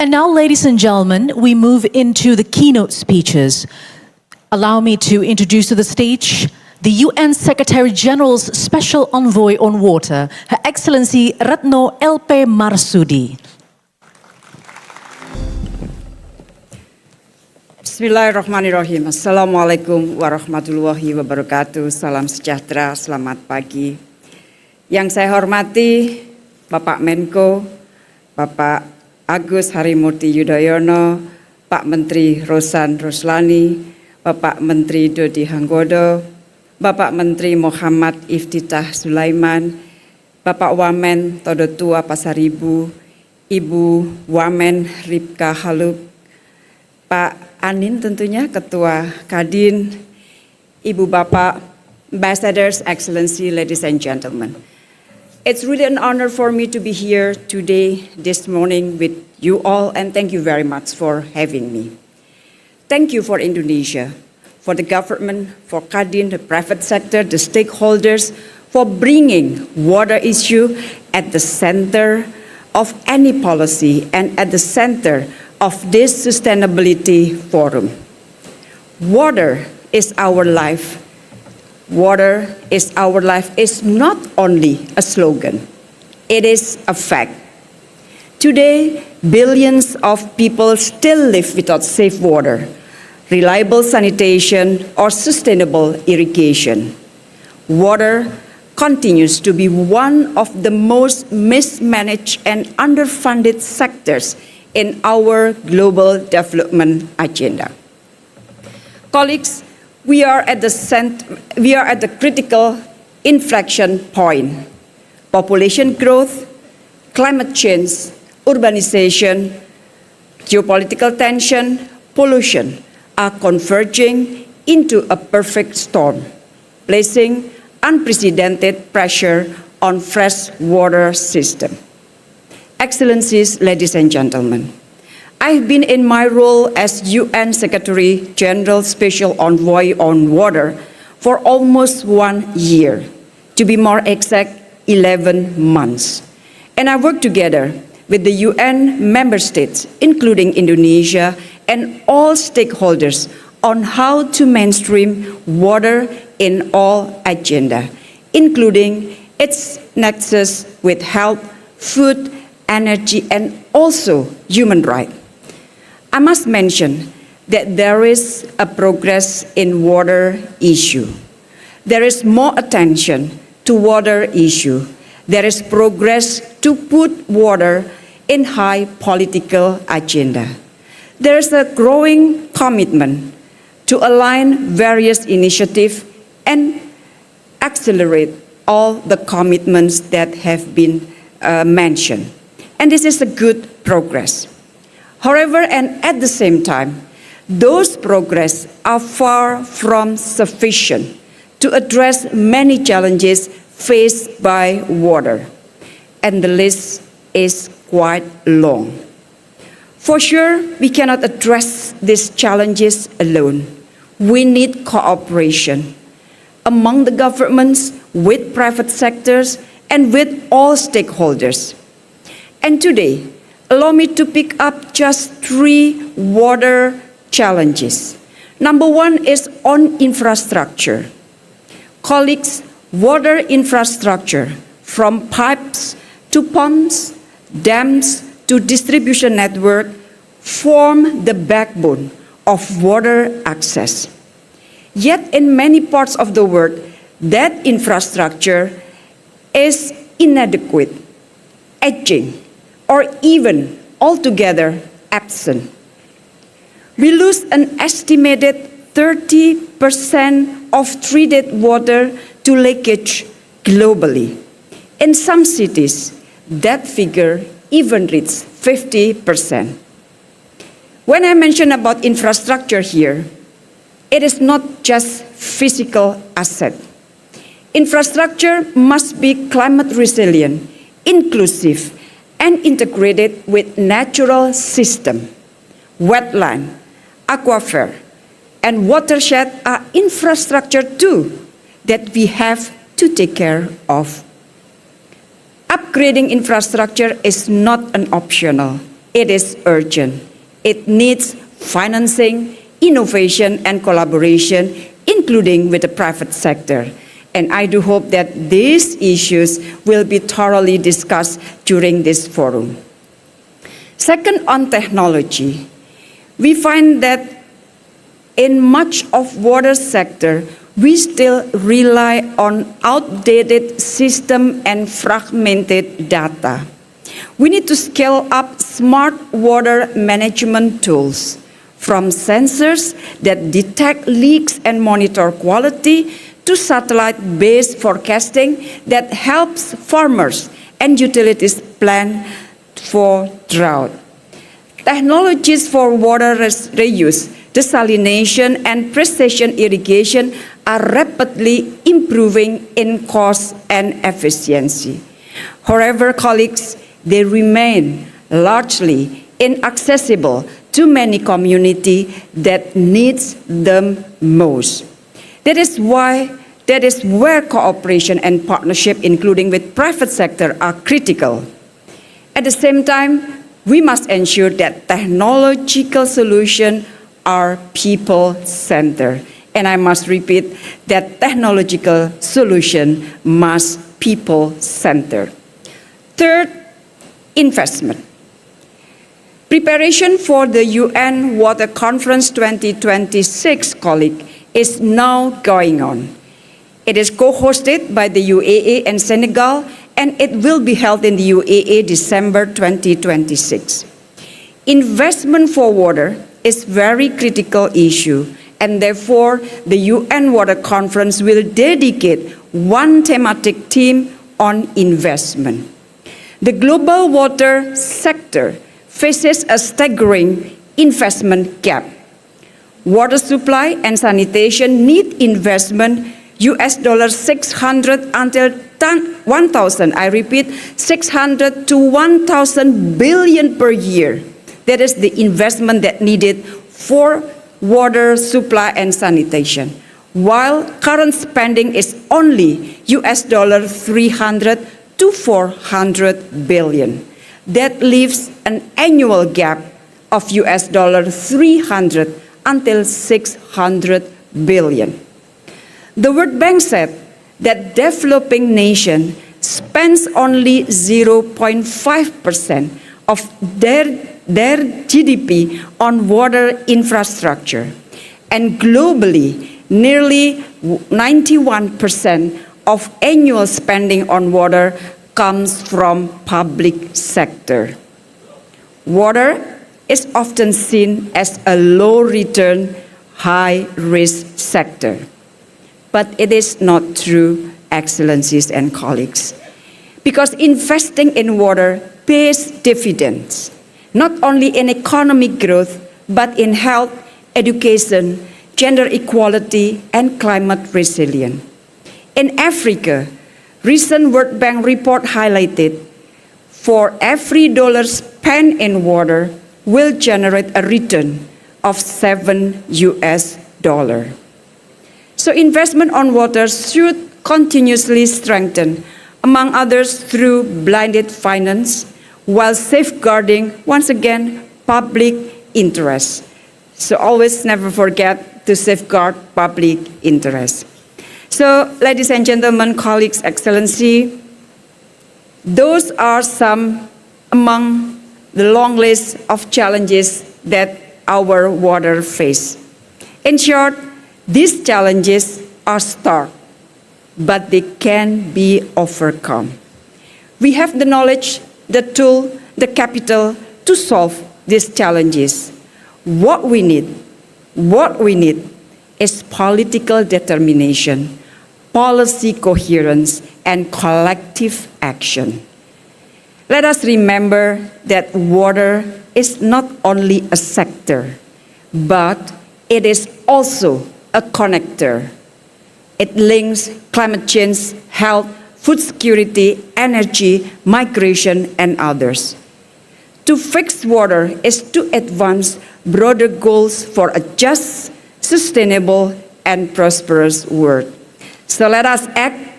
And now, ladies and gentlemen, we move into the keynote speeches. Allow me to introduce to the stage the UN Secretary General's Special Envoy on Water, Her Excellency Retno LP Marsudi. Bismillahirrahmanirrahim. Assalamualaikum warahmatullahi wabarakatuh. Salam sejahtera, selamat pagi. Yang saya hormati Bapak Menko, Bapak Agus Harimurti Yudhoyono, Pak Menteri Rosan Roslani, Bapak Menteri Dodi Hanggodo, Bapak Menteri Muhammad Iftitah Sulaiman, Bapak Wamen Todotua Pasaribu, Ibu Wamen Ribka Haluk, Pak Anin tentunya Ketua Kadin, Ibu Bapak, Ambassadors, Excellency, ladies and gentlemen. It's really an honor for me to be here today, this morning with you all, and thank you very much for having me. Thank you for Indonesia, for the government, for Kadin, the private sector, the stakeholders, for bringing water issue at the center of any policy and at the center of this sustainability forum. Water is our life. Water is our life is not only a slogan, it is a fact. Today, billions of people still live without safe water, reliable sanitation, or sustainable irrigation. Water continues to be one of the most mismanaged and underfunded sectors in our global development agenda. Colleagues, we are at the critical inflection point. Population growth, climate change, urbanization, geopolitical tension, pollution are converging into a perfect storm, placing unprecedented pressure on freshwater system. Excellencies, ladies and gentlemen, I've been in my role as UN Secretary General Special Envoy on Water for almost 1 year, to be more exact, 11 months. And I work together with the UN member states, including Indonesia, and all stakeholders on how to mainstream water in all agenda, including its nexus with health, food, energy, and also human rights. I must mention that there is a progress in water issue. There is more attention to water issue. There is progress to put water in high political agenda. There is a growing commitment to align various initiatives and accelerate all the commitments that have been mentioned. And this is a good progress. However, and at the same time, those progress are far from sufficient to address many challenges faced by water. And the list is quite long. For sure, we cannot address these challenges alone. We need cooperation among the governments, with private sectors, and with all stakeholders. And today, allow me to pick up just 3 water challenges. Number 1 is on infrastructure. Colleagues, water infrastructure, from pipes to pumps, dams to distribution network, form the backbone of water access. Yet in many parts of the world, that infrastructure is inadequate, aging, or even altogether absent. We lose an estimated 30% of treated water to leakage globally. In some cities, that figure even reaches 50%. When I mention about infrastructure here, it is not just physical asset. Infrastructure must be climate resilient, inclusive, and integrated with natural system. Wetland, aquifer, and watershed are infrastructure too that we have to take care of. Upgrading infrastructure is not an optional, it is urgent. It needs financing, innovation, and collaboration, including with the private sector. And I do hope that these issues will be thoroughly discussed during this forum. Second, on technology, we find that in much of water sector, we still rely on outdated system and fragmented data. We need to scale up smart water management tools, from sensors that detect leaks and monitor quality to satellite-based forecasting that helps farmers and utilities plan for drought. Technologies for water reuse, desalination, and precision irrigation are rapidly improving in cost and efficiency. However, colleagues, they remain largely inaccessible to many communities that needs them most. That is where cooperation and partnership, including with private sector, are critical. At the same time, we must ensure that technological solutions are people-centered. And I must repeat that technological solution must people-centered. Third, investment. Preparation for the UN Water Conference 2026, colleague, is now going on. It is co-hosted by the UAE and Senegal, and it will be held in the UEA December 2026. Investment for water is a very critical issue, and therefore the UN Water Conference will dedicate one thematic theme on investment. The global water sector faces a staggering investment gap. Water supply and sanitation need investment $600 until 1,000. I repeat, 600 to 1,000 billion per year. That is the investment that needed for water supply and sanitation, while current spending is only $300 to 400 billion. That leaves an annual gap of $300 until 600 billion. The World Bank said that developing nation spends only 0.5% of their GDP on water infrastructure. And globally, nearly 91% of annual spending on water comes from public sector. Water is often seen as a low-return, high-risk sector. But it is not true, excellencies and colleagues, because investing in water pays dividends, not only in economic growth, but in health, education, gender equality, and climate resilience. In Africa, recent World Bank report highlighted, for every dollar spent in water will generate a return of $7. So investment on water should continuously strengthen, among others through blended finance, while safeguarding, once again, public interest. So always never forget to safeguard public interest. So, ladies and gentlemen, colleagues, excellency, those are some among the long list of challenges that our water face. In short, these challenges are stark, but they can be overcome. We have the knowledge, the tool, the capital to solve these challenges. What we need is political determination, policy coherence, and collective action. Let us remember that water is not only a sector, but it is also a connector. It links climate change, health, food security, energy, migration, and others. To fix water is to advance broader goals for a just, sustainable, and prosperous world. So let us act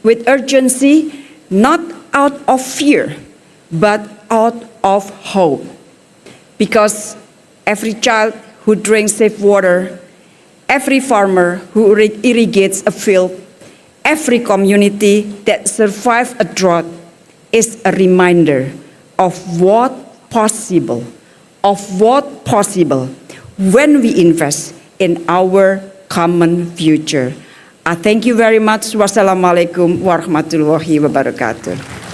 with urgency, not out of fear, but out of hope. because every child who drinks safe water, every farmer who irrigates a field, every community that survives a drought is a reminder of what possible when we invest in our common future. I thank you very much. Wassalamualaikum warahmatullahi wabarakatuh.